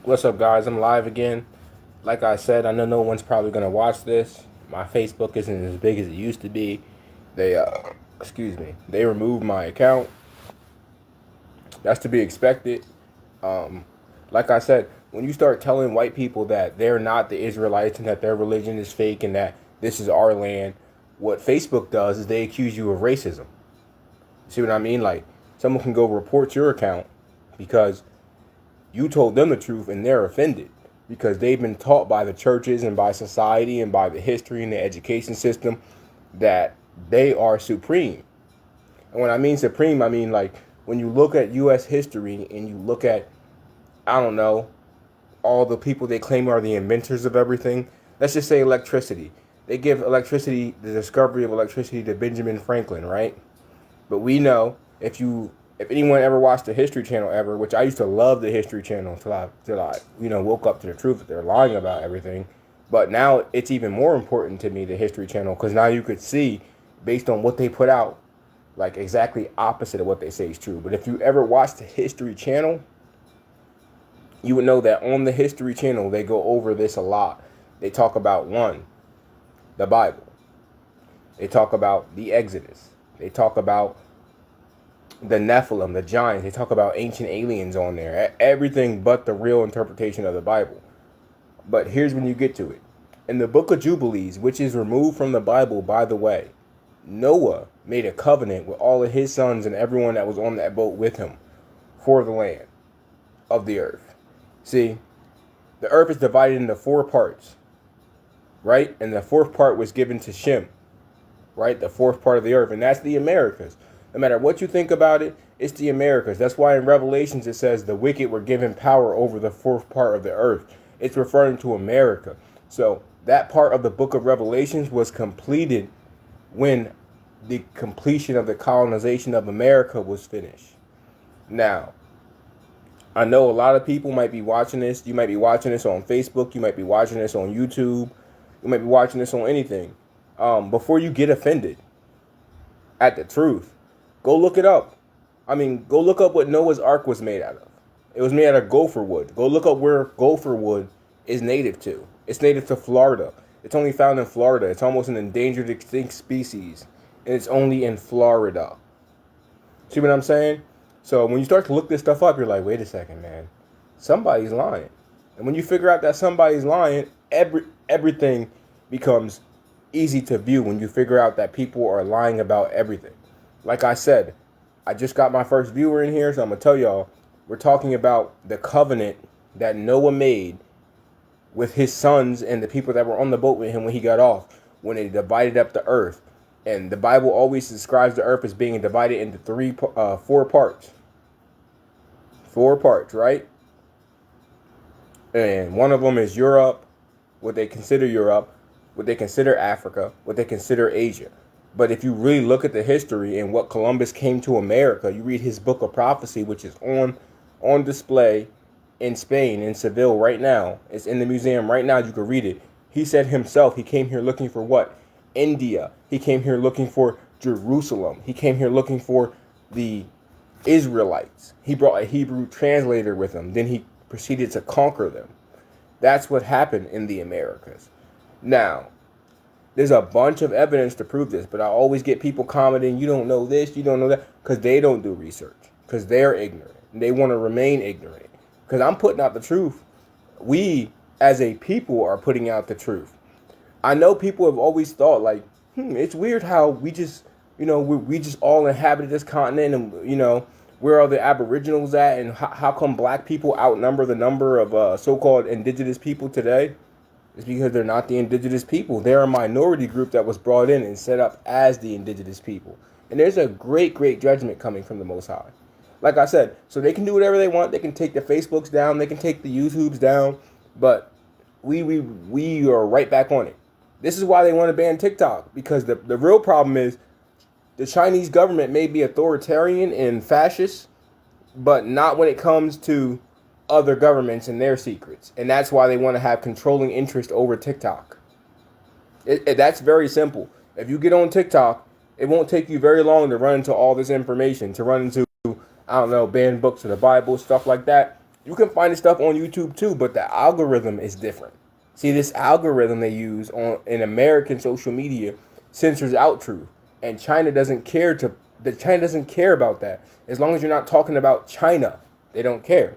What's up, guys? I'm live again. Like I said, I know no one's probably gonna watch this. My Facebook isn't as big as it used to be. They removed my account. That's to be expected. Um, like I said, when you start telling white people that they're not the Israelites and that their religion is fake and that this is our land, what Facebook does is they accuse you of racism. See what I mean? Like, someone can go report your account because you told them the truth and they're offended because they've been taught by the churches and by society and by the history and the education system that they are supreme. And when I mean supreme, I mean like when you look at U.S. history and you look at, I don't know, all the people they claim are the inventors of everything. Let's just say electricity. They give electricity, the discovery of electricity, to Benjamin Franklin, right? But we know if anyone ever watched the History Channel ever, which I used to love the History Channel till I woke up to the truth that they're lying about everything. But now it's even more important to me, the History Channel, because now you could see based on what they put out, like exactly opposite of what they say is true. But if you ever watched the History Channel, you would know that on the History Channel they go over this a lot. They talk about the Bible. They talk about the Exodus. They talk about the Nephilim, the giants. They talk about ancient aliens on there. Everything but the real interpretation of the Bible. But here's when you get to it. In the book of Jubilees, which is removed from the Bible, by the way, Noah made a covenant with all of his sons and everyone that was on that boat with him for the land of the earth. See, the earth is divided into four parts, right? And the fourth part was given to Shem, right? The fourth part of the earth, and that's the Americas. No matter what you think about it, it's the Americas. That's why in Revelations it says the wicked were given power over the fourth part of the earth. It's referring to America. So that part of the book of Revelations was completed when the completion of the colonization of America was finished. Now, I know a lot of people might be watching this. You might be watching this on Facebook. You might be watching this on YouTube. You might be watching this on anything. Before you get offended at the truth, go look it up. Go look up what Noah's Ark was made out of. It was made out of gopherwood. Go look up where gopherwood is native to. It's native to Florida. It's only found in Florida. It's almost an endangered extinct species. And it's only in Florida. See what I'm saying? So when you start to look this stuff up, you're like, wait a second, man. Somebody's lying. And when you figure out that somebody's lying, everything becomes easy to view when you figure out that people are lying about everything. Like I said, I just got my first viewer in here, so I'm going to tell y'all, we're talking about the covenant that Noah made with his sons and the people that were on the boat with him when he got off, when they divided up the earth. And the Bible always describes the earth as being divided into four parts. Four parts, right? And one of them is Europe, what they consider Europe, what they consider Africa, what they consider Asia. But if you really look at the history and what Columbus came to America, you read his book of prophecy, which is on display in Spain, in Seville right now. It's in the museum right now. You can read it. He said himself, he came here looking for what? India. He came here looking for Jerusalem. He came here looking for the Israelites. He brought a Hebrew translator with him. Then he proceeded to conquer them. That's what happened in the Americas. Now, there's a bunch of evidence to prove this, but I always get people commenting, you don't know this, you don't know that, because they don't do research, because they're ignorant. And they want to remain ignorant. Because I'm putting out the truth. We, as a people, are putting out the truth. I know people have always thought, like, it's weird how we just, we just all inhabited this continent, and, where are the aboriginals at, and how come black people outnumber the number of so-called indigenous people today? It's because they're not the indigenous people. They're a minority group that was brought in and set up as the indigenous people. And there's a great, great judgment coming from the Most High. Like I said, so they can do whatever they want. They can take the Facebooks down. They can take the YouTubes down. But we are right back on it. This is why they want to ban TikTok. Because the real problem is the Chinese government may be authoritarian and fascist, but not when it comes to other governments and their secrets. And that's why they want to have controlling interest over TikTok. That's very simple. If you get on TikTok, it won't take you very long to run into all this information, to run into, I don't know, banned books of the Bible, stuff like that. You can find this stuff on YouTube too, but the algorithm is different. See, this algorithm they use on in American social media censors out truth, and China doesn't care to. The China doesn't care about that. As long as you're not talking about China, they don't care.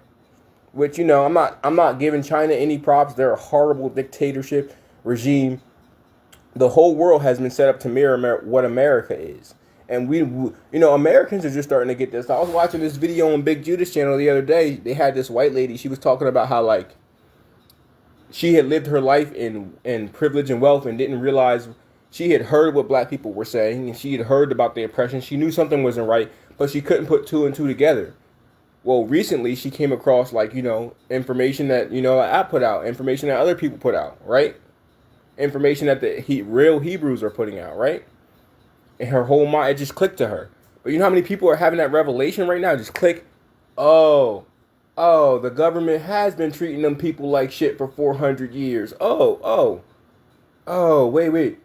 Which, you know, I'm not giving China any props. They're a horrible dictatorship regime. The whole world has been set up to mirror what America is. And you know, Americans are just starting to get this. I was watching this video on Big Judas channel the other day. They had this white lady. She was talking about how, like, she had lived her life in privilege and wealth and didn't realize she had heard what black people were saying, and she had heard about the oppression. She knew something wasn't right, but she couldn't put two and two together. Well, recently she came across, like, you know, information that, you know, I put out, information that other people put out, right? Information that the real Hebrews are putting out, right? And her whole mind, it just clicked to her. But you know how many people are having that revelation right now? Just click, oh, the government has been treating them people like shit for 400 years. Oh, wait.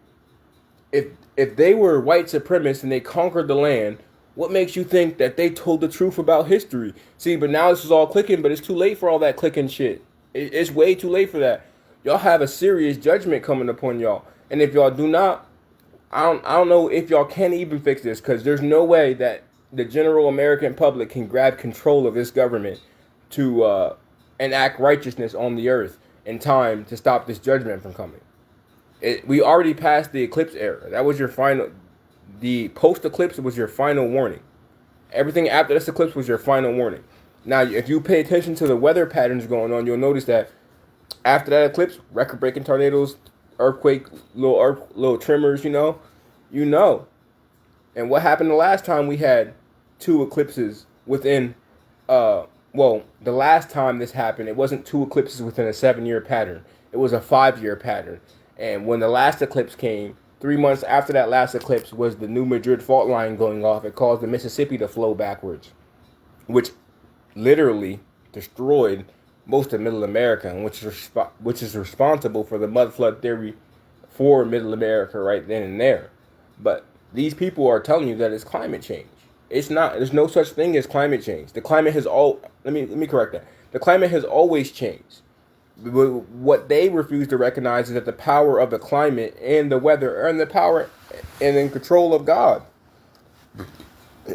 If they were white supremacists and they conquered the land, what makes you think that they told the truth about history? See, but now this is all clicking, but it's too late for all that clicking shit. It's way too late for that. Y'all have a serious judgment coming upon y'all. And if y'all do not, I don't know if y'all can even fix this, because there's no way that the general American public can grab control of this government to enact righteousness on the earth in time to stop this judgment from coming. We already passed the eclipse era. That was your final. The post-eclipse was your final warning. Everything after this eclipse was your final warning. Now, if you pay attention to the weather patterns going on, you'll notice that after that eclipse, record-breaking tornadoes, earthquake, little tremors, you know. And what happened the last time we had two eclipses within, the last time this happened, it wasn't two eclipses within a 7-year pattern. It was a 5-year pattern. And when the last eclipse came, 3 months after that last eclipse was the New Madrid fault line going off. It caused the Mississippi to flow backwards, which literally destroyed most of Middle America, and which is responsible for the mud flood theory for Middle America right then and there. But these people are telling you that it's climate change. It's not. There's no such thing as climate change. The climate has let me correct that. The climate has always changed. What they refuse to recognize is that the power of the climate and the weather are in the power and in control of God.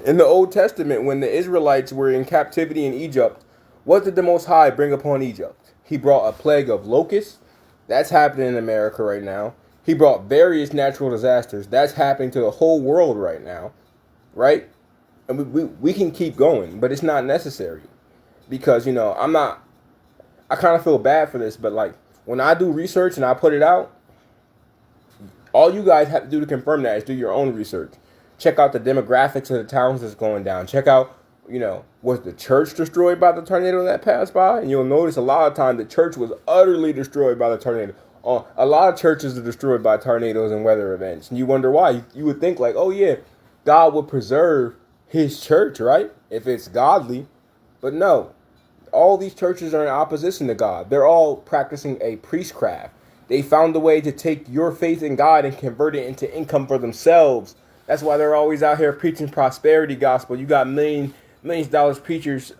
In the Old Testament, when the Israelites were in captivity in Egypt, what did the Most High bring upon Egypt? He brought a plague of locusts. That's happening in America right now. He brought various natural disasters. That's happening to the whole world right now, right? And we can keep going, but it's not necessary. Because, you know, I kind of feel bad for this, but like when I do research and I put it out, all you guys have to do to confirm that is do your own research. Check out the demographics of the towns that's going down. Check out, you know, was the church destroyed by the tornado that passed by? And you'll notice a lot of times the church was utterly destroyed by the tornado. A lot of churches are destroyed by tornadoes and weather events. And you wonder why. You would think like, oh yeah, God would preserve his church, right? If it's godly. But no. All these churches are in opposition to God. They're all practicing a priestcraft. They found a way to take your faith in God and convert it into income for themselves. That's why they're always out here preaching prosperity gospel. You got million dollar preachers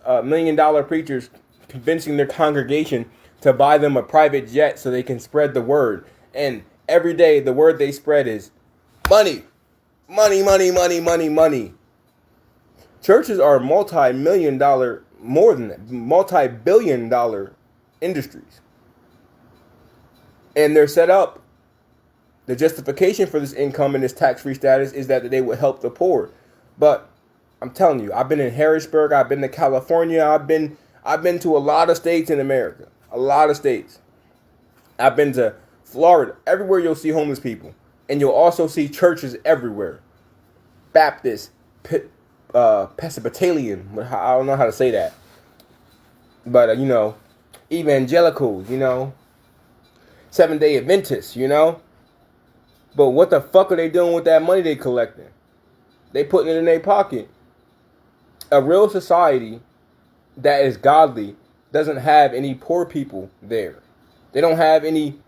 convincing their congregation to buy them a private jet so they can spread the word. And every day the word they spread is money. Money, money, money, money, money. Churches are multi-billion dollar industries. And they're set up. The justification for this income and this tax-free status is that they would help the poor. But I'm telling you, I've been in Harrisburg, I've been to California, I've been to a lot of states in America. A lot of states. I've been to Florida. Everywhere you'll see homeless people. And you'll also see churches everywhere. Baptist, Presbyterian, I don't know how to say that. But, you know, evangelicals, you know, Seventh-day Adventists, you know. But what the fuck are they doing with that money they collecting? They putting it in their pocket. A real society that is godly doesn't have any poor people there. They don't have any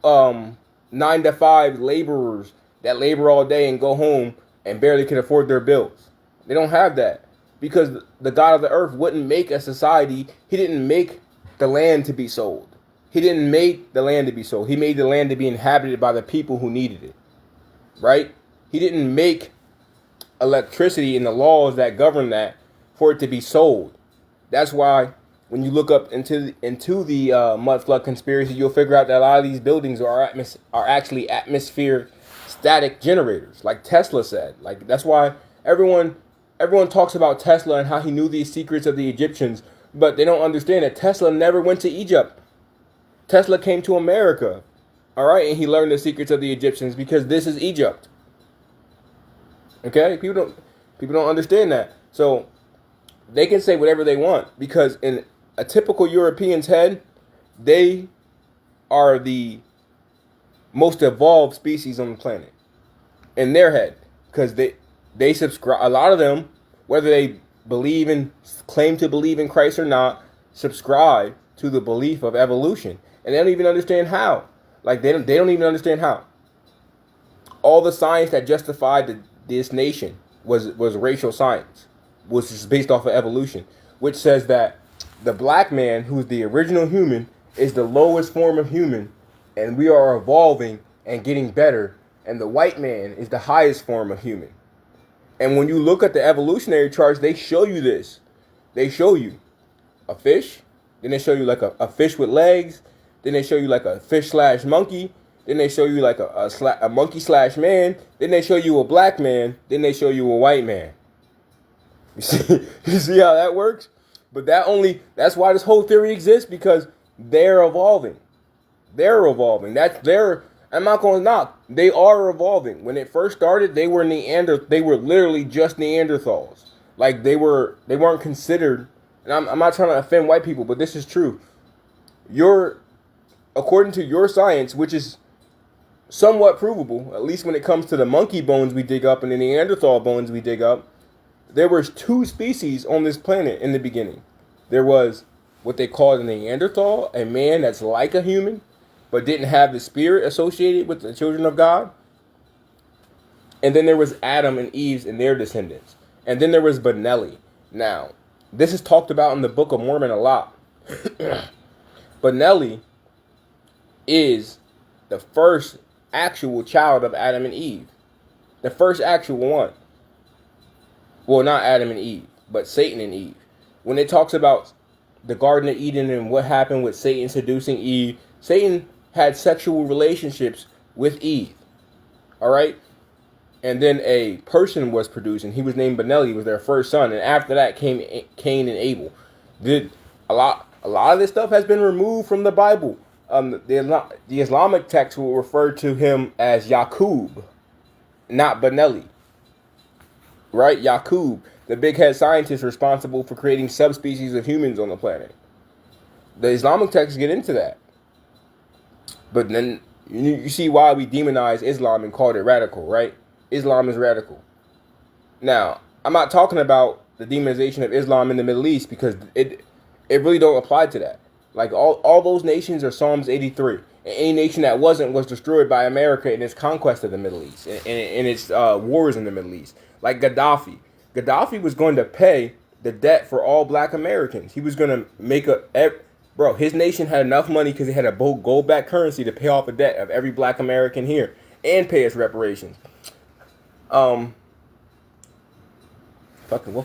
9-to-5 laborers that labor all day and go home and barely can afford their bills. They don't have that. because the God of the earth wouldn't make a society. He didn't make the land to be sold. He didn't make the land to be sold. He made the land to be inhabited by the people who needed it, right? He didn't make electricity and the laws that govern that for it to be sold. That's why when you look up into the mud flood conspiracy, you'll figure out that a lot of these buildings are actually atmosphere static generators, like Tesla said. Like, that's why everyone talks about Tesla and how he knew these secrets of the Egyptians, but they don't understand that Tesla never went to Egypt. Tesla came to America, all right, and he learned the secrets of the Egyptians because this is Egypt. Okay, people don't understand that. So they can say whatever they want because in a typical European's head, they are the most evolved species on the planet in their head, because they subscribe. A lot of them, whether they claim to believe in Christ or not, subscribe to the belief of evolution, and they don't even understand how. Like, they don't even understand how. All the science that justified this nation was racial science, which is based off of evolution, which says that the black man, who's the original human, is the lowest form of human, and we are evolving and getting better, and the white man is the highest form of human. And when you look at the evolutionary charts, they show you this. They show you a fish, then they show you like a fish with legs, then they show you like a fish / monkey, then they show you like a monkey / man, then they show you a black man, then they show you a white man. You see how that works? But that's why this whole theory exists, because they're evolving. They're evolving. I'm not going to knock. They are evolving. When it first started, they were literally just Neanderthals. Like, they weren't considered, and I'm not trying to offend white people, but this is true. According to your science, which is somewhat provable, at least when it comes to the monkey bones we dig up and the Neanderthal bones we dig up, there was 2 species on this planet in the beginning. There was what they called a Neanderthal, a man that's like a human, but didn't have the spirit associated with the children of God. And then there was Adam and Eve and their descendants. And then there was Benelli. Now, this is talked about in the Book of Mormon a lot. Benelli is the first actual child of Adam and Eve. The first actual one. Well, not Adam and Eve, but Satan and Eve. When it talks about the Garden of Eden and what happened with Satan seducing Eve, Satan had sexual relationships with Eve. All right? And then a person was produced, and he was named Benelli, was their first son. And after that came Cain and Abel. A lot of this stuff has been removed from the Bible. The Islamic text will refer to him as Yaqub, not Benelli. Right? Yaqub, the big head scientist responsible for creating subspecies of humans on the planet. The Islamic texts get into that. But then you see why we demonize Islam and called it radical, right? Islam is radical. Now, I'm not talking about the demonization of Islam in the Middle East, because it really don't apply to that. Like, all those nations are Psalms 83. And any nation that wasn't was destroyed by America in its conquest of the Middle East and its wars in the Middle East. Like Gaddafi. Gaddafi was going to pay the debt for all black Americans. He was going to make his nation had enough money because they had a gold-backed currency to pay off a debt of every black American here and pay us reparations. What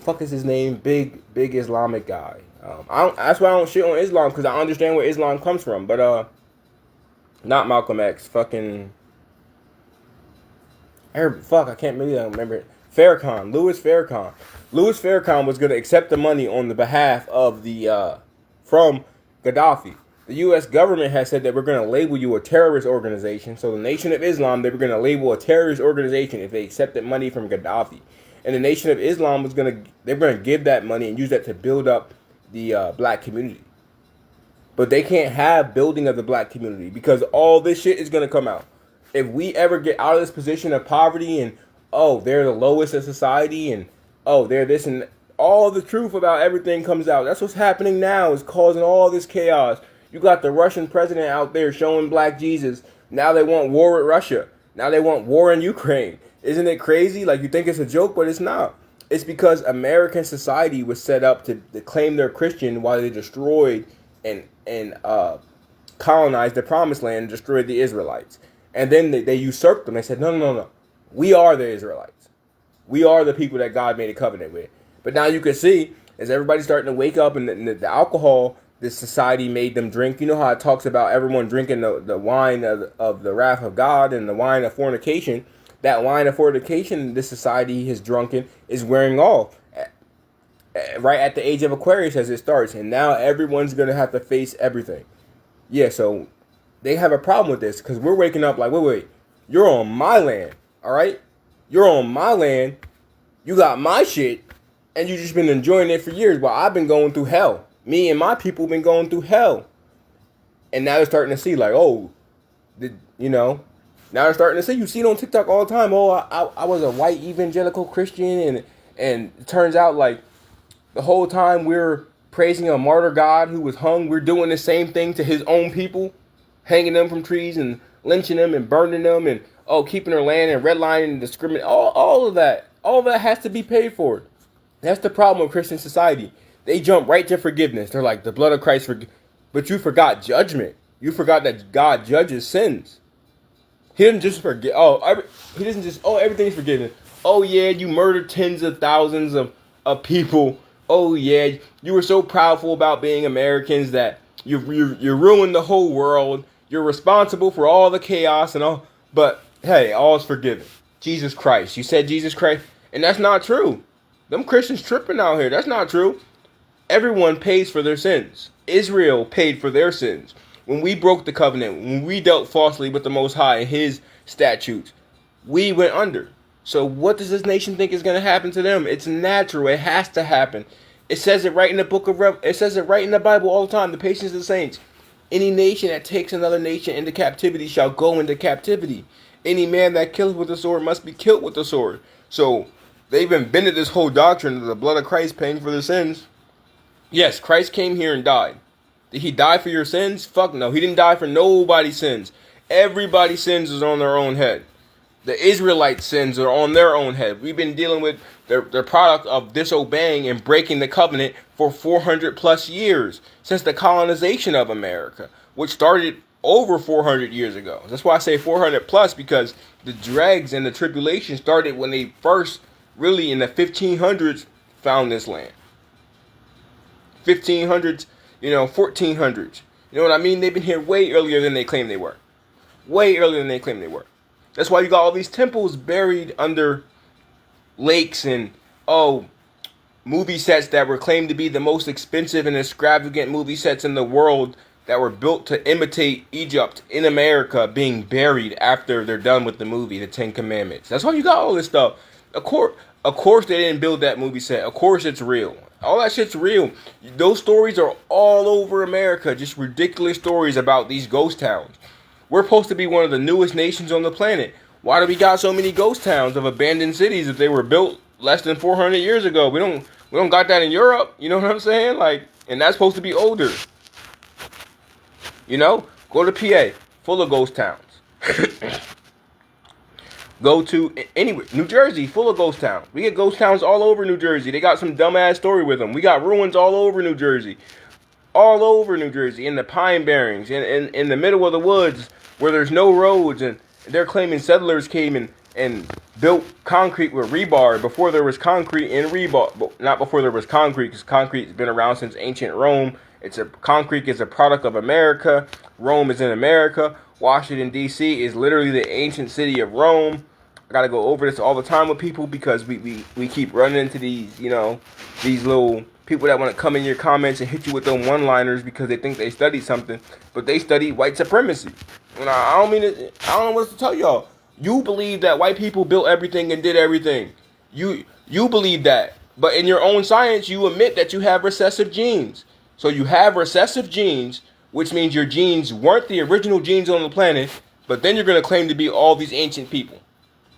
fuck is his name? Big Islamic guy. That's why I don't shit on Islam, because I understand where Islam comes from. But not Malcolm X. I can't really remember it. Farrakhan, Louis Farrakhan. Louis Farrakhan was going to accept the money on the behalf of from Gaddafi. The U.S. government has said that we're going to label you a terrorist organization. So the Nation of Islam, they were going to label a terrorist organization if they accepted money from Gaddafi. And the Nation of Islam they were going to give that money and use that to build up the black community. But they can't have building of the black community, because all this shit is going to come out. If we ever get out of this position of poverty and, they're the lowest in society, and, they're this, and all the truth about everything comes out. That's what's happening now, is causing all this chaos. You got the Russian president out there showing black Jesus. Now they want war with Russia. Now they want war in Ukraine. Isn't it crazy? Like, you think it's a joke, but it's not. It's because American society was set up to claim they're Christian while they destroyed and colonized the Promised Land and destroyed the Israelites. And then they usurped them. They said, no, no, no, no. We are the Israelites. We are the people that God made a covenant with. But now you can see, as everybody's starting to wake up, and the alcohol this society made them drink. You know how it talks about everyone drinking the wine of the wrath of God and the wine of fornication. That wine of fornication this society has drunken is wearing off right at the age of Aquarius as it starts. And now everyone's going to have to face everything. Yeah, so they have a problem with this because we're waking up like, wait, you're on my land, all right? You're on my land. You got my shit, and you just been enjoying it for years. While I've been going through hell. Me and my people been going through hell. And now they're starting to see like, oh, now they're starting to see. You see it on TikTok all the time. Oh, I was a white evangelical Christian, and it turns out like the whole time we're praising a martyr God who was hung, we're doing the same thing to his own people, hanging them from trees and lynching them and burning them and keeping their land and redlining and discriminating. All of that has to be paid for. That's the problem with Christian society. They jump right to forgiveness. They're like, the blood of Christ, but you forgot judgment. You forgot that God judges sins. He didn't just forget. He doesn't just, everything's forgiven. Oh yeah, you murdered tens of thousands of people. Oh yeah, you were so proudful about being Americans that you ruined the whole world. You're responsible for all the chaos and all. But hey, all's forgiven. Jesus Christ. You said Jesus Christ, and that's not true. Them Christians tripping out here. That's not true. Everyone pays for their sins. Israel paid for their sins. When we broke the covenant, when we dealt falsely with the Most High and his statutes, we went under. So what does this nation think is going to happen to them? It's natural. It has to happen. It says it right in the book of it says it right in the Bible all the time. The patience of the saints. Any nation that takes another nation into captivity shall go into captivity. Any man that kills with the sword must be killed with the sword. So they've invented this whole doctrine of the blood of Christ paying for their sins. Yes, Christ came here and died. Did he die for your sins? Fuck no. He didn't die for nobody's sins. Everybody's sins is on their own head. The Israelite sins are on their own head. We've been dealing with their product of disobeying and breaking the covenant for 400 plus years since the colonization of America, which started over 400 years ago. That's why I say 400 plus, because the dregs and the tribulation started when they first, really in the 1500s, found this land. 1500s, 1400s. You know what I mean? They've been here way earlier than they claim they were. Way earlier than they claim they were. That's why you got all these temples buried under lakes and, movie sets that were claimed to be the most expensive and extravagant movie sets in the world that were built to imitate Egypt in America being buried after they're done with the movie, The Ten Commandments. That's why you got all this stuff. Of course they didn't build that movie set. Of course it's real. All that shit's real. Those stories are all over America. Just ridiculous stories about these ghost towns. We're supposed to be one of the newest nations on the planet. Why do we got so many ghost towns of abandoned cities if they were built less than 400 years ago? We don't got that in Europe. You know what I'm saying? Like, and that's supposed to be older. Go to PA, full of ghost towns. Go to anywhere, New Jersey, full of ghost towns. We get ghost towns all over New Jersey. They got some dumbass story with them. We got ruins all over New Jersey. All over New Jersey, in the pine barrens, in the middle of the woods where there's no roads, and they're claiming settlers came and built concrete with rebar before there was concrete and rebar. Not before there was concrete, because concrete's been around since ancient Rome. Concrete is a product of America. Rome is in America. Washington, D.C. is literally the ancient city of Rome. I got to go over this all the time with people because we keep running into these, these little people that want to come in your comments and hit you with them one-liners because they think they studied something, but they study white supremacy. And I don't mean it. I don't know what to tell y'all. You believe that white people built everything and did everything. You believe that, but in your own science, you admit that you have recessive genes. So you have recessive genes, which means your genes weren't the original genes on the planet, but then you're going to claim to be all these ancient people.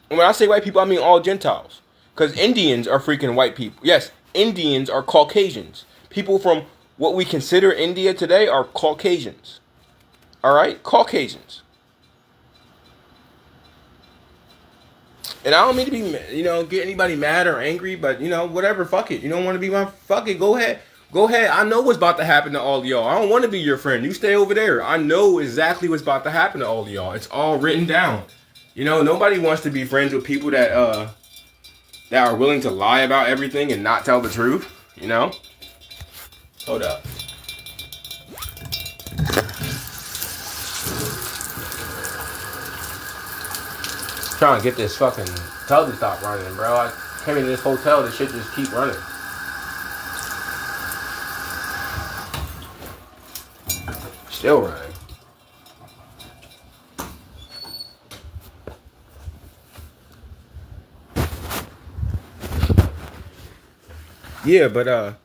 And when I say white people, I mean all Gentiles. Because Indians are freaking white people. Yes, Indians are Caucasians. People from what we consider India today are Caucasians. All right? Caucasians. And I don't mean to be, get anybody mad or angry, but whatever, fuck it. You don't want to be my, fuck it, go ahead. Go ahead. I know what's about to happen to all of y'all. I don't want to be your friend. You stay over there. I know exactly what's about to happen to all of y'all. It's all written down. Nobody wants to be friends with people that are willing to lie about everything and not tell the truth. Hold up. Trying to get this fucking tub to stop running, bro. I came into this hotel, this shit just keep running. Still running. Yeah, but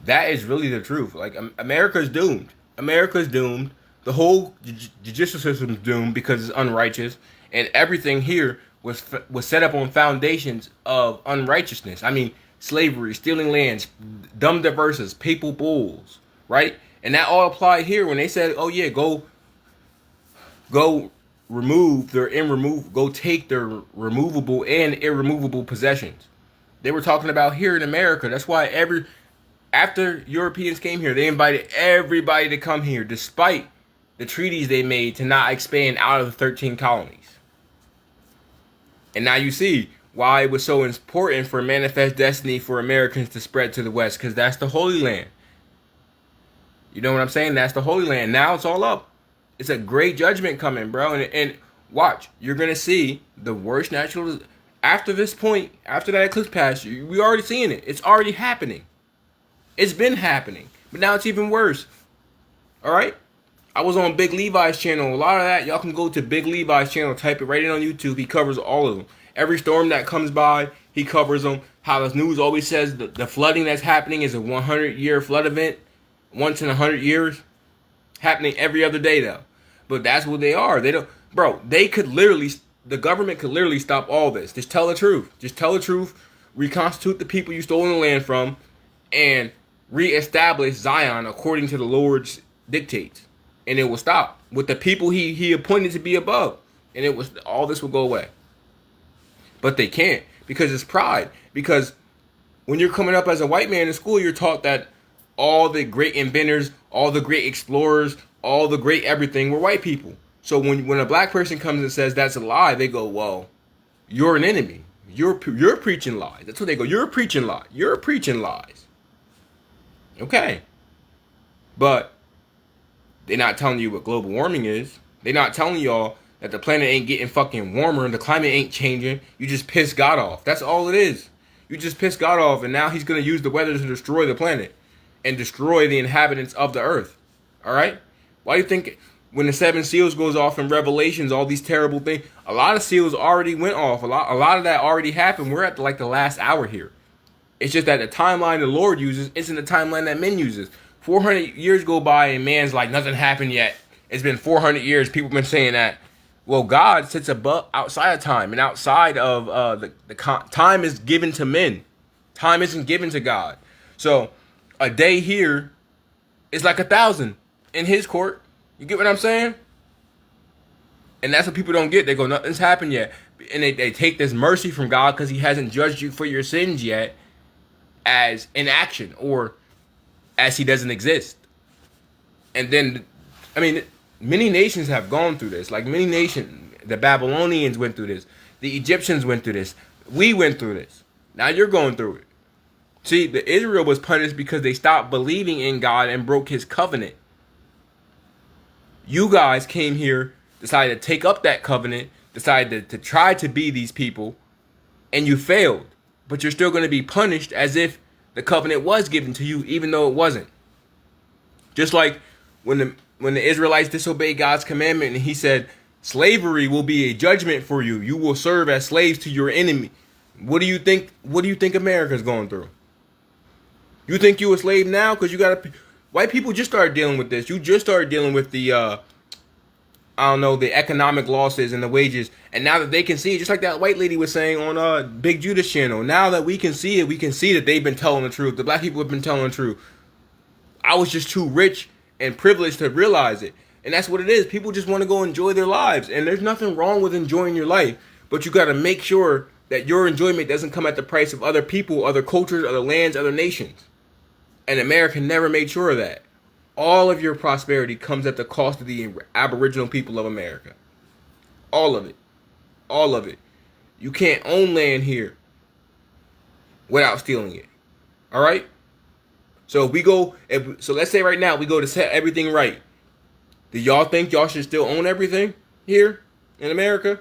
that is really the truth. Like, America's doomed. America's doomed. The whole judicial system's doomed because it's unrighteous, and everything here was set up on foundations of unrighteousness. I mean, slavery, stealing lands, dumb diverses, papal bulls, right? And that all applied here when they said, "Oh yeah, go remove go take their removable and irremovable possessions." They were talking about here in America. That's why after Europeans came here, they invited everybody to come here, despite the treaties they made to not expand out of the 13 colonies. And now you see why it was so important for Manifest Destiny for Americans to spread to the West, because that's the Holy Land. You know what I'm saying? That's the Holy Land. Now it's all up. It's a great judgment coming, bro. And watch, you're going to see the worst natural... After this point, after that eclipse pass, we already seeing it. It's already happening. It's been happening. But now it's even worse. All right? I was on Big Levi's channel. A lot of that, y'all can go to Big Levi's channel. Type it right in on YouTube. He covers all of them. Every storm that comes by, he covers them. How the news always says the flooding that's happening is a 100-year flood event. Once in 100 years. Happening every other day, though. But that's what they are. They don't... Bro, they could literally... The government could literally stop all this. Just tell the truth. Just tell the truth. Reconstitute the people you stole the land from. And reestablish Zion according to the Lord's dictates. And it will stop. With the people he appointed to be above. And all this will go away. But they can't. Because it's pride. Because when you're coming up as a white man in school, you're taught that all the great inventors, all the great explorers, all the great everything were white people. So when a black person comes and says that's a lie, they go, well, you're an enemy. You're preaching lies. That's what they go. You're preaching lies. You're preaching lies. Okay. But they're not telling you what global warming is. They're not telling y'all that the planet ain't getting fucking warmer and the climate ain't changing. You just piss God off. That's all it is. You just piss God off, and now he's going to use the weather to destroy the planet and destroy the inhabitants of the earth. All right? Why do you think... When the 7 seals goes off in Revelations, all these terrible things, a lot of seals already went off. A lot of that already happened. We're at the last hour here. It's just that the timeline the Lord uses isn't the timeline that men uses. 400 years go by and man's like, nothing happened yet. It's been 400 years. People have been saying that. Well, God sits outside of time, and outside of time is given to men. Time isn't given to God. So a day here is like 1,000 in his court. You get what I'm saying? And that's what people don't get. They go, nothing's happened yet. And they take this mercy from God because he hasn't judged you for your sins yet as inaction or as he doesn't exist. And then, I mean, many nations have gone through this. Like many nations, the Babylonians went through this. The Egyptians went through this. We went through this. Now you're going through it. See, the Israel was punished because they stopped believing in God and broke his covenant. You guys came here, decided to take up that covenant, decided to try to be these people, and you failed. But you're still going to be punished as if the covenant was given to you, even though it wasn't. Just like when the Israelites disobeyed God's commandment and he said, slavery will be a judgment for you. You will serve as slaves to your enemy. What do you think America's going through? You think you a slave now because you got to... White people just started dealing with this. You just started dealing with the, the economic losses and the wages. And now that they can see it, just like that white lady was saying on Big Judah's channel, now that we can see it, we can see that they've been telling the truth. The black people have been telling the truth. I was just too rich and privileged to realize it. And that's what it is. People just want to go enjoy their lives. And there's nothing wrong with enjoying your life. But you got to make sure that your enjoyment doesn't come at the price of other people, other cultures, other lands, other nations. And America never made sure of that. All of your prosperity comes at the cost of the Aboriginal people of America. All of it. All of it. You can't own land here without stealing it. All right? So so let's say right now we go to set everything right. Do y'all think y'all should still own everything here in America?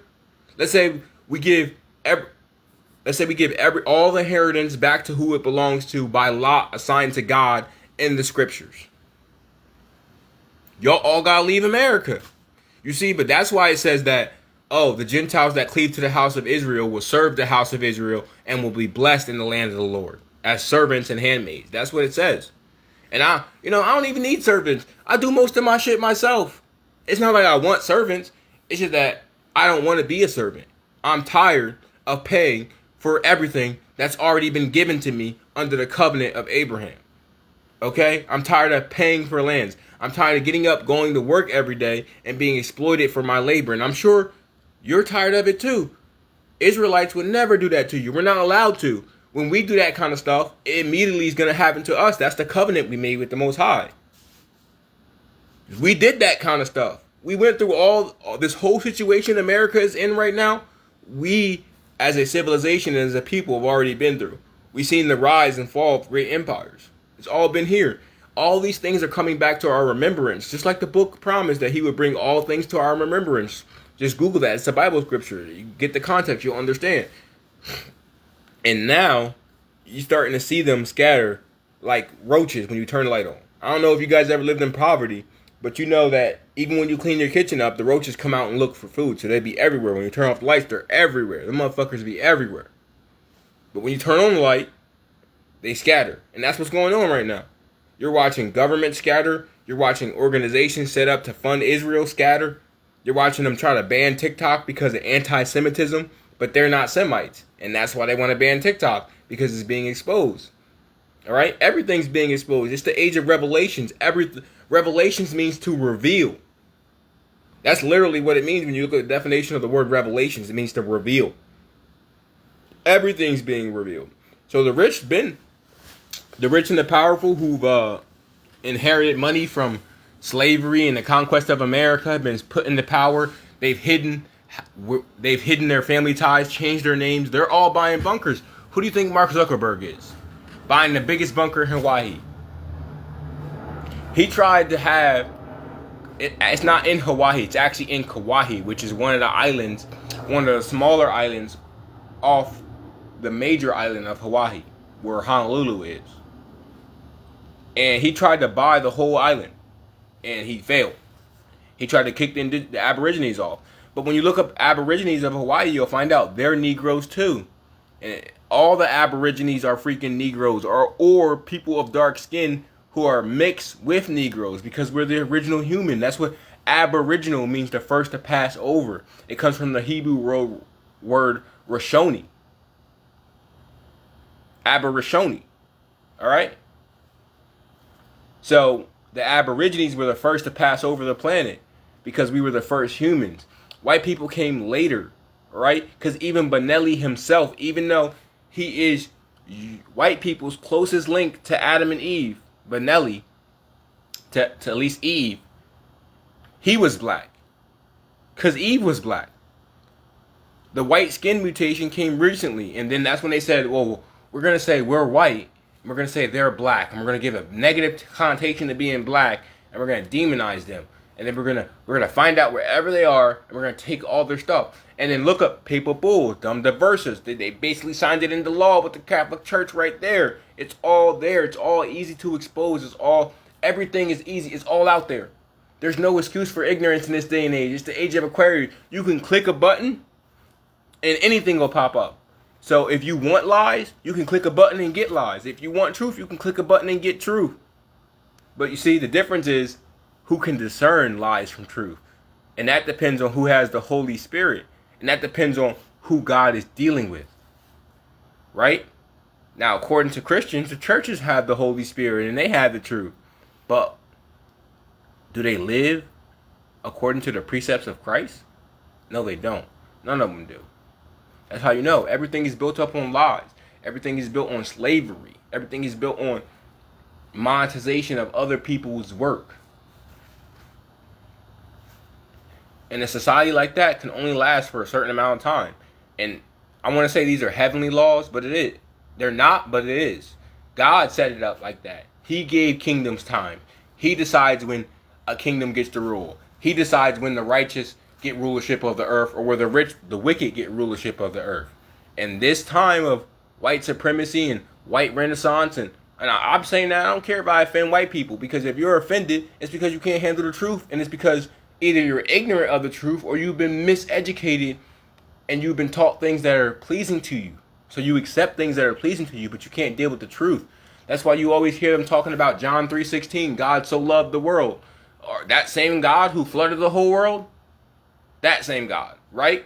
Let's say we give all the inheritance back to who it belongs to by lot assigned to God in the scriptures. Y'all all gotta leave America. You see, but that's why it says that, the Gentiles that cleave to the house of Israel will serve the house of Israel and will be blessed in the land of the Lord as servants and handmaids. That's what it says. And I don't even need servants. I do most of my shit myself. It's not like I want servants. It's just that I don't want to be a servant. I'm tired of paying for everything that's already been given to me under the covenant of Abraham. Okay? I'm tired of paying for lands. I'm tired of getting up, going to work every day, and being exploited for my labor. And I'm sure you're tired of it too. Israelites would never do that to you. We're not allowed to. When we do that kind of stuff, it immediately is going to happen to us. That's the covenant we made with the Most High. We did that kind of stuff. We went through all this whole situation America is in right now. We, as a civilization and as a people, have already been through. We've seen the rise and fall of great empires. It's all been here. All these things are coming back to our remembrance. Just like the book promised that he would bring all things to our remembrance. Just Google that. It's a Bible scripture. You get the context, you'll understand. And now, you're starting to see them scatter like roaches when you turn the light on. I don't know if you guys ever lived in poverty, but you know that even when you clean your kitchen up, the roaches come out and look for food. So they be everywhere. When you turn off the lights, they're everywhere. The motherfuckers be everywhere. But when you turn on the light, they scatter. And that's what's going on right now. You're watching government scatter. You're watching organizations set up to fund Israel scatter. You're watching them try to ban TikTok because of anti-Semitism. But they're not Semites. And that's why they want to ban TikTok. Because it's being exposed. Alright? Everything's being exposed. It's the age of revelations. Revelations means to reveal. That's literally what it means when you look at the definition of the word revelations. It means to reveal. Everything's being revealed. So the rich and the powerful who've inherited money from slavery and the conquest of America have been put into power. They've hidden their family ties, changed their names. They're all buying bunkers. Who do you think Mark Zuckerberg is? Buying the biggest bunker in Hawaii. He tried to have it's not in Hawaii, it's actually in Kauai, which is one of the smaller islands off the major island of Hawaii, where Honolulu is. And he tried to buy the whole island, and he failed. He tried to kick the Aborigines off. But when you look up Aborigines of Hawaii, you'll find out they're Negroes too. And all the Aborigines are freaking Negroes, or people of dark skin who are mixed with Negroes, because we're the original human. That's what Aboriginal means, the first to pass over. It comes from the Hebrew word Rashoni. Aborishoni. Alright? So, the Aborigines were the first to pass over the planet because we were the first humans. White people came later, right? Because even Benelli himself, even though he is white people's closest link to Adam and Eve, Benelli, to at least Eve, he was black. Because Eve was black. The white skin mutation came recently, and then that's when they said, well, we're going to say we're white, and we're going to say they're black, and we're going to give a negative connotation to being black, and we're going to demonize them. And then we're gonna find out wherever they are, and we're gonna take all their stuff. And then look up Papal Bulls, Dumb Diverses. They basically signed it into law with the Catholic Church right there. It's all there. It's all easy to expose. Everything is easy. It's all out there. There's no excuse for ignorance in this day and age. It's the age of Aquarius. You can click a button, and anything will pop up. So if you want lies, you can click a button and get lies. If you want truth, you can click a button and get truth. But you see, the difference is who can discern lies from truth. And that depends on who has the Holy Spirit. And that depends on who God is dealing with. Right? Now, according to Christians, the churches have the Holy Spirit and they have the truth. But do they live according to the precepts of Christ? No, they don't. None of them do. That's how you know. Everything is built up on lies. Everything is built on slavery. Everything is built on monetization of other people's work. And a society like that can only last for a certain amount of time. And I want to say these are heavenly laws, but it is. They're not, but it is. God set it up like that. He gave kingdoms time. He decides when a kingdom gets to rule. He decides when the righteous get rulership of the earth, or where the wicked get rulership of the earth. And this time of white supremacy and white renaissance, and I'm saying that I don't care if I offend white people, because if you're offended, it's because you can't handle the truth, and it's because either you're ignorant of the truth or you've been miseducated and you've been taught things that are pleasing to you. So you accept things that are pleasing to you, but you can't deal with the truth. That's why you always hear them talking about John 3:16, God so loved the world. Or that same God who flooded the whole world, that same God, right?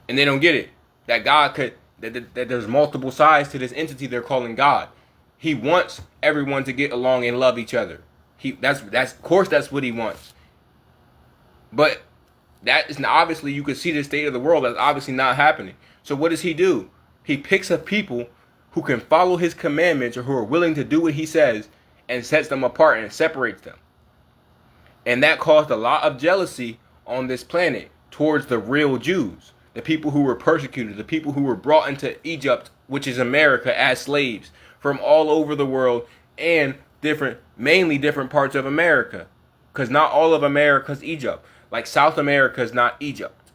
And they don't get it. That God could, that there's multiple sides to this entity they're calling God. He wants everyone to get along and love each other. That's of course that's what he wants. But that is obviously, you can see the state of the world, that's obviously not happening. So what does he do? He picks up people who can follow his commandments, or who are willing to do what he says, and sets them apart and separates them. And that caused a lot of jealousy on this planet towards the real Jews, the people who were persecuted, the people who were brought into Egypt, which is America, as slaves from all over the world, and mainly different parts of America, because not all of America is Egypt. Like South America is not Egypt.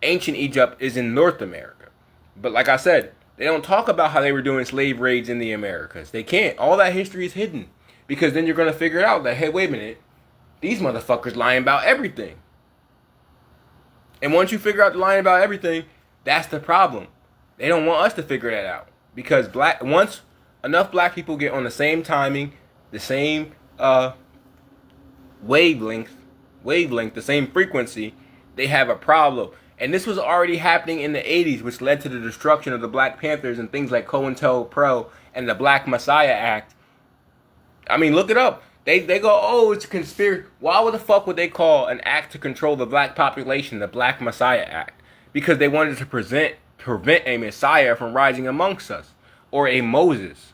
Ancient Egypt is in North America. But like I said, they don't talk about how they were doing slave raids in the Americas. They can't. All that history is hidden, because then you're going to figure out that, hey, wait a minute, these motherfuckers lying about everything. And once you figure out the lying about everything, that's the problem. They don't want us to figure that out, because once enough black people get on the same timing, the same wavelength, the same frequency, they have a problem. And this was already happening in the 80s, which led to the destruction of the Black Panthers and things like COINTELPRO and the Black Messiah Act. I mean, look it up. They go, oh, it's a conspiracy. Why the fuck would they call an act to control the black population the Black Messiah Act? Because they wanted to prevent a Messiah from rising amongst us, or a Moses,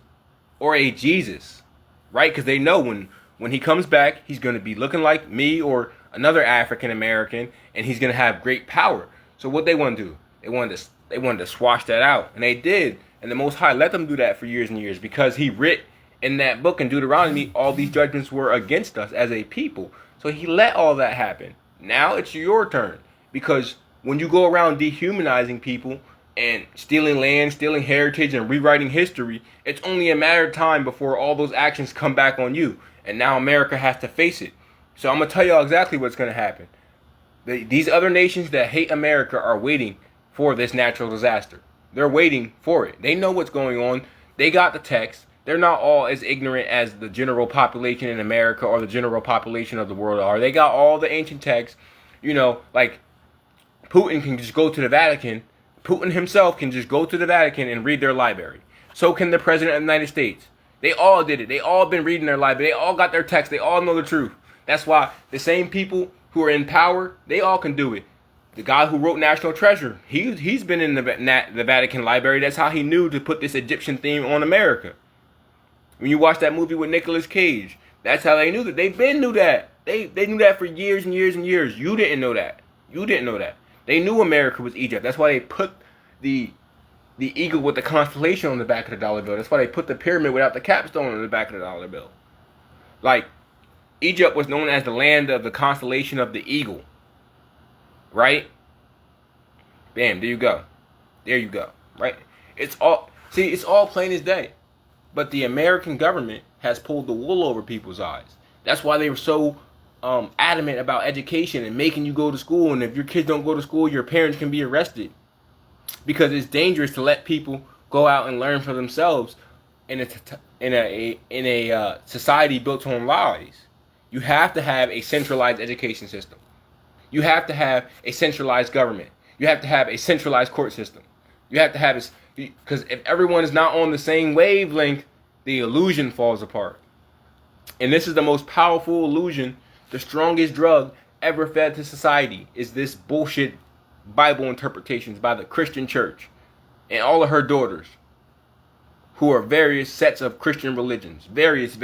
or a Jesus, right? Because they know when he comes back, he's going to be looking like me or another African American, and he's going to have great power. So what they want to do? They wanted to swash that out, and they did. And the Most High let them do that for years and years, because he writ in that book in Deuteronomy, all these judgments were against us as a people. So he let all that happen. Now it's your turn, because when you go around dehumanizing people and stealing land, stealing heritage, and rewriting history, it's only a matter of time before all those actions come back on you. And now America has to face it. So I'm going to tell y'all exactly what's going to happen. These other nations that hate America are waiting for this natural disaster. They're waiting for it. They know what's going on. They got the text. They're not all as ignorant as the general population in America or the general population of the world are. They got all the ancient texts. You know, like Putin can just go to the Vatican. Putin himself can just go to the Vatican and read their library. So can the President of the United States. They all did it. They all been reading their library. They all got their text. They all know the truth. That's why the same people who are in power, they all can do it. The guy who wrote National Treasure, he's been in the Vatican library. That's how he knew to put this Egyptian theme on America. When you watch that movie with Nicolas Cage, that's how they knew that. They been knew that. They knew that for years and years and years. You didn't know that. You didn't know that. They knew America was Egypt. That's why they put the eagle with the constellation on the back of the dollar bill. That's why they put the pyramid without the capstone on the back of the dollar bill. Like, Egypt was known as the land of the constellation of the eagle. Right? Bam, there you go. There you go. Right? It's all plain as day. But the American government has pulled the wool over people's eyes. That's why they were so adamant about education and making you go to school. And if your kids don't go to school, your parents can be arrested. Because it's dangerous to let people go out and learn for themselves in a society built on lies. You have to have a centralized education system. You have to have a centralized government. You have to have a centralized court system. You have to have this, because if everyone is not on the same wavelength, the illusion falls apart. And this is the most powerful illusion, the strongest drug ever fed to society is this bullshit Bible interpretations by the Christian church and all of her daughters, who are various sets of Christian religions. Various.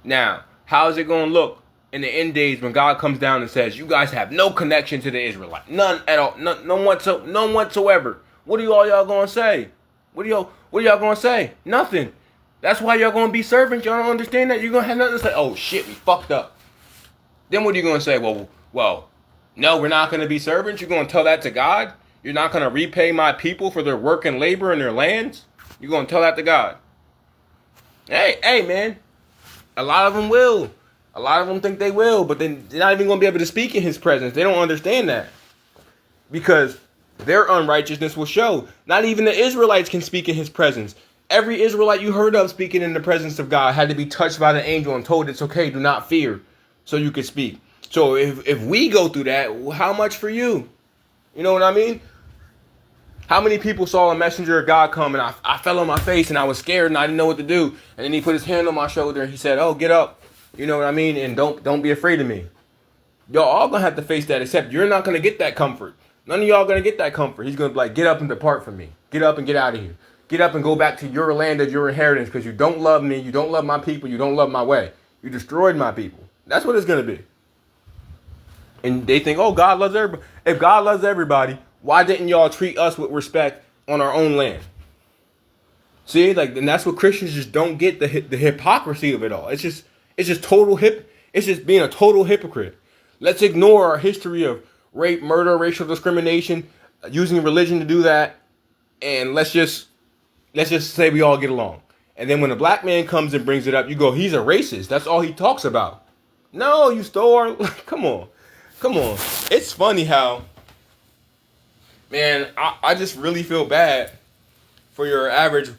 Now, how is it going to look in the end days when God comes down and says, you guys have no connection to the Israelites? None at all. None whatsoever. What are y'all going to say? What are y'all going to say? Nothing. That's why y'all going to be servants. Y'all don't understand that? You're going to have nothing to say. Oh, shit, we fucked up. Then what are you going to say? Well, no, we're not going to be servants. You're going to tell that to God? You're not going to repay my people for their work and labor in their lands? You're going to tell that to God? Hey, man. A lot of them will. A lot of them think they will, but then they're not even going to be able to speak in his presence. They don't understand that. Because their unrighteousness will show. Not even the Israelites can speak in his presence. Every Israelite you heard of speaking in the presence of God had to be touched by the angel and told it's okay, do not fear, so you could speak. So if we go through that, how much for you? You know what I mean? How many people saw a messenger of God come and I fell on my face and I was scared and I didn't know what to do. And then he put his hand on my shoulder and he said, oh, get up. You know what I mean? And don't be afraid of me. Y'all all going to have to face that, except you're not going to get that comfort. None of y'all going to get that comfort. He's going to be like, get up and depart from me. Get up and get out of here. Get up and go back to your land of your inheritance because you don't love me. You don't love my people. You don't love my way. You destroyed my people. That's what it's going to be. And they think, oh, God loves everybody. If God loves everybody, why didn't y'all treat us with respect on our own land? See, and that's what Christians just don't get, the hypocrisy of it all. It's just it's just being a total hypocrite. Let's ignore our history of rape, murder, racial discrimination, using religion to do that, and let's just say we all get along. And then when a black man comes and brings it up, you go, he's a racist. That's all he talks about. No, you stole our... Come on. It's funny how, man, I just really feel bad for your average,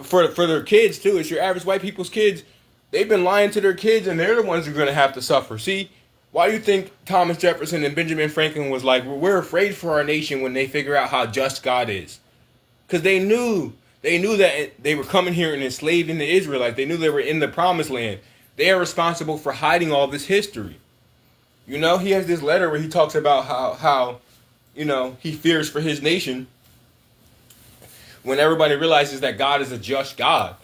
for their kids too. It's your average white people's kids. They've been lying to their kids and they're the ones who are going to have to suffer. See, why do you think Thomas Jefferson and Benjamin Franklin was like, we're afraid for our nation when they figure out how just God is? Because they knew that they were coming here and enslaving the Israelites. They knew they were in the promised land. They are responsible for hiding all this history. You know, he has this letter where he talks about how you know, he fears for his nation when everybody realizes that God is a just God.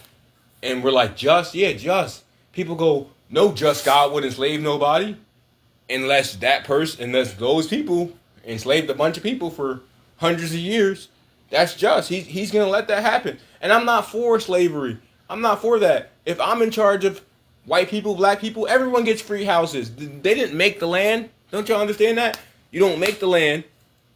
And we're like, just? Yeah, just. People go, no just God would enslave nobody unless those people enslaved a bunch of people for hundreds of years. That's just. He's going to let that happen. And I'm not for slavery. I'm not for that. If I'm in charge of white people, black people, everyone gets free houses. They didn't make the land. Don't y'all understand that? You don't make the land.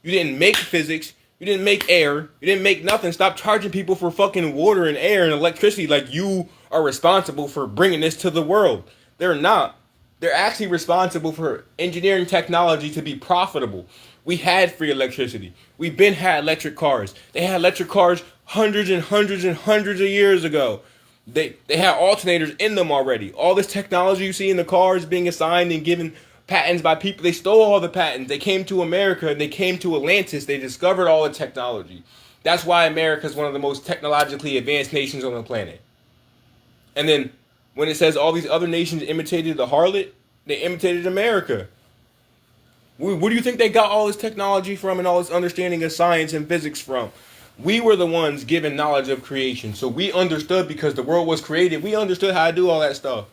You didn't make physics. You didn't make air. You didn't make nothing. Stop charging people for fucking water and air and electricity like you are responsible for bringing this to the world. They're not. They're actually responsible for engineering technology to be profitable. We had free electricity. We've been had electric cars. They had electric cars hundreds and hundreds and hundreds of years ago. They had alternators in them already. All this technology you see in the cars being assigned and given patents by people, they stole all the patents. They came to America and they came to Atlantis. They discovered all the technology. That's why America is one of the most technologically advanced nations on the planet. And then when it says all these other nations imitated the harlot, they imitated America. Where do you think they got all this technology from and all this understanding of science and physics from? We were the ones given knowledge of creation. So we understood because the world was created. We understood how to do all that stuff.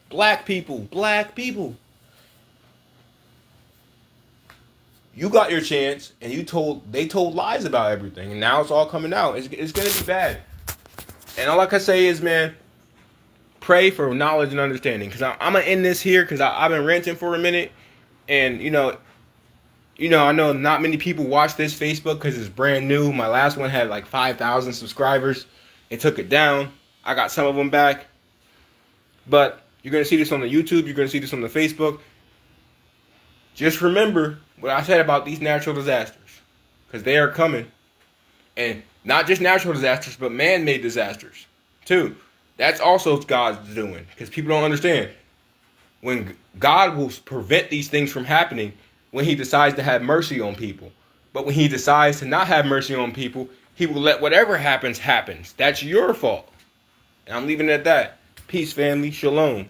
Black people. You got your chance and they told lies about everything. And now it's all coming out. It's going to be bad. And all I can say is, man, pray for knowledge and understanding. Because I'm going to end this here because I've been ranting for a minute. And, you know, I know not many people watch this Facebook because it's brand new. My last one had like 5,000 subscribers. It took it down. I got some of them back. But you're going to see this on the YouTube. You're going to see this on the Facebook. Just remember what I said about these natural disasters. Because they are coming. And not just natural disasters, but man-made disasters, too. That's also God's doing. Because people don't understand. When God will prevent these things from happening when he decides to have mercy on people. But when he decides to not have mercy on people, he will let whatever happens. That's your fault. And I'm leaving it at that. Peace, family. Shalom.